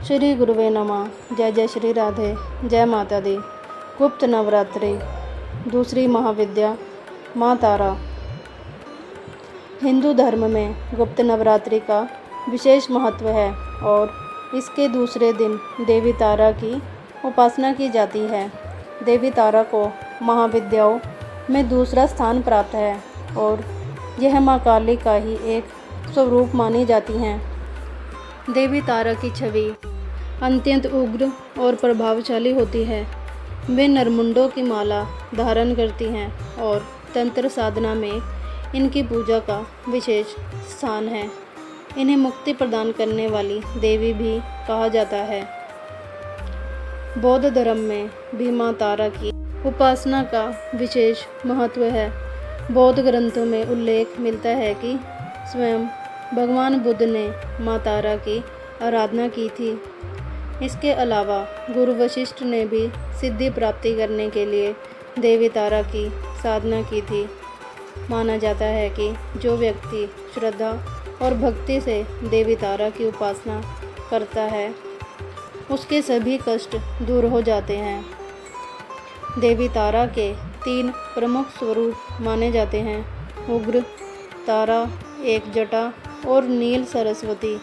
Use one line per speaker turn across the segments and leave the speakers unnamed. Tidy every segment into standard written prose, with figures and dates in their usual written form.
श्री गुरुवे नमः। जय जय श्री राधे। जय माता दी। गुप्त नवरात्रि दूसरी महाविद्या माँ तारा। हिंदू धर्म में गुप्त नवरात्रि का विशेष महत्व है और इसके दूसरे दिन देवी तारा की उपासना की जाती है। देवी तारा को महाविद्याओं में दूसरा स्थान प्राप्त है और यह माँ काली का ही एक स्वरूप मानी जाती हैं। देवी तारा की छवि अत्यंत उग्र और प्रभावशाली होती है। वे नरमुंडों की माला धारण करती हैं और तंत्र साधना में इनकी पूजा का विशेष स्थान है। इन्हें मुक्ति प्रदान करने वाली देवी भी कहा जाता है। बौद्ध धर्म में भी माँ तारा की उपासना का विशेष महत्व है। बौद्ध ग्रंथों में उल्लेख मिलता है कि स्वयं भगवान बुद्ध ने माँ तारा की आराधना की थी। इसके अलावा गुरु वशिष्ठ ने भी सिद्धि प्राप्ति करने के लिए देवी तारा की साधना की थी। माना जाता है कि जो व्यक्ति श्रद्धा और भक्ति से देवी तारा की उपासना करता है उसके सभी कष्ट दूर हो जाते हैं। देवी तारा के 3 प्रमुख स्वरूप माने जाते हैं: उग्र तारा, एक जटा और नील सरस्वती।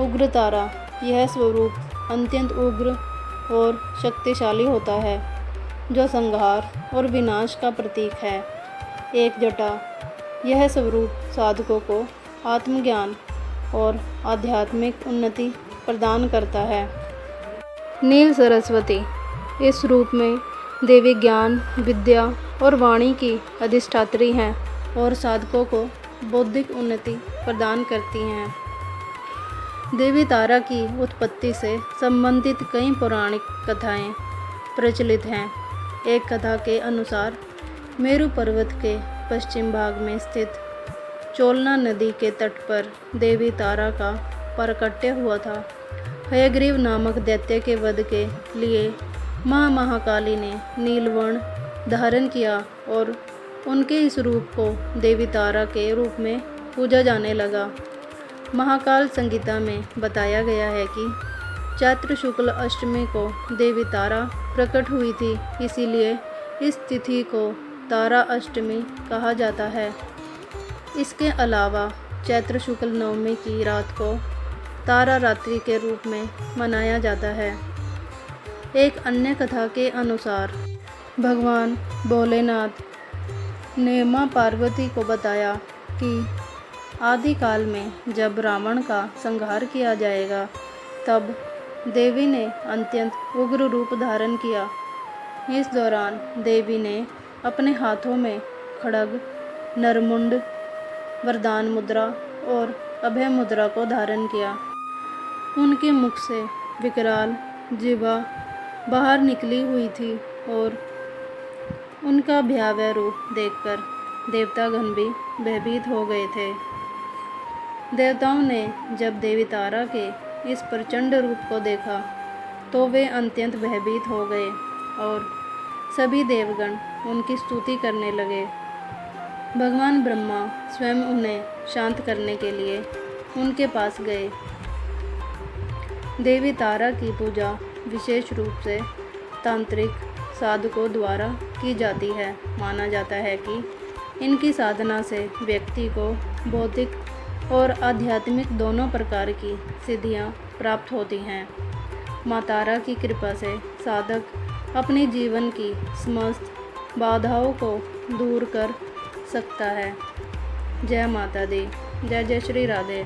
उग्र तारा यह स्वरूप अत्यंत उग्र और शक्तिशाली होता है जो संहार और विनाश का प्रतीक है। एक जटा यह स्वरूप साधकों को आत्मज्ञान और आध्यात्मिक उन्नति प्रदान करता है। नील सरस्वती इस रूप में देवी ज्ञान, विद्या और वाणी की अधिष्ठात्री हैं और साधकों को बौद्धिक उन्नति प्रदान करती हैं। देवी तारा की उत्पत्ति से संबंधित कई पौराणिक कथाएं प्रचलित हैं। एक कथा के अनुसार मेरु पर्वत के पश्चिम भाग में स्थित चोलना नदी के तट पर देवी तारा का प्राकट्य हुआ था। हयग्रीव नामक दैत्य के वध के लिए माँ महाकाली ने नीलवर्ण धारण किया और उनके इस रूप को देवी तारा के रूप में पूजा जाने लगा। महाकाल संगीता में बताया गया है कि चैत्र शुक्ल अष्टमी को देवी तारा प्रकट हुई थी, इसीलिए इस तिथि को तारा अष्टमी कहा जाता है। इसके अलावा चैत्र शुक्ल नवमी की रात को तारा रात्रि के रूप में मनाया जाता है। एक अन्य कथा के अनुसार भगवान भोलेनाथ ने माँ पार्वती को बताया कि आदिकाल में जब रावण का संहार किया जाएगा तब देवी ने अत्यंत उग्र रूप धारण किया। इस दौरान देवी ने अपने हाथों में खड्ग, नरमुंड, वरदान मुद्रा और अभय मुद्रा को धारण किया। उनके मुख से विकराल जिह्वा बाहर निकली हुई थी और उनका भयावह रूप देखकर देवतागण भी भयभीत हो गए थे। देवताओं ने जब देवी तारा के इस प्रचंड रूप को देखा तो वे अत्यंत भयभीत हो गए और सभी देवगण उनकी स्तुति करने लगे। भगवान ब्रह्मा स्वयं उन्हें शांत करने के लिए उनके पास गए। देवी तारा की पूजा विशेष रूप से तांत्रिक साधकों द्वारा की जाती है। माना जाता है कि इनकी साधना से व्यक्ति को बौद्धिक और आध्यात्मिक दोनों प्रकार की सिद्धियां प्राप्त होती हैं। माँ तारा की कृपा से साधक अपने जीवन की समस्त बाधाओं को दूर कर सकता है। जय माता दी। जय जय श्री राधे।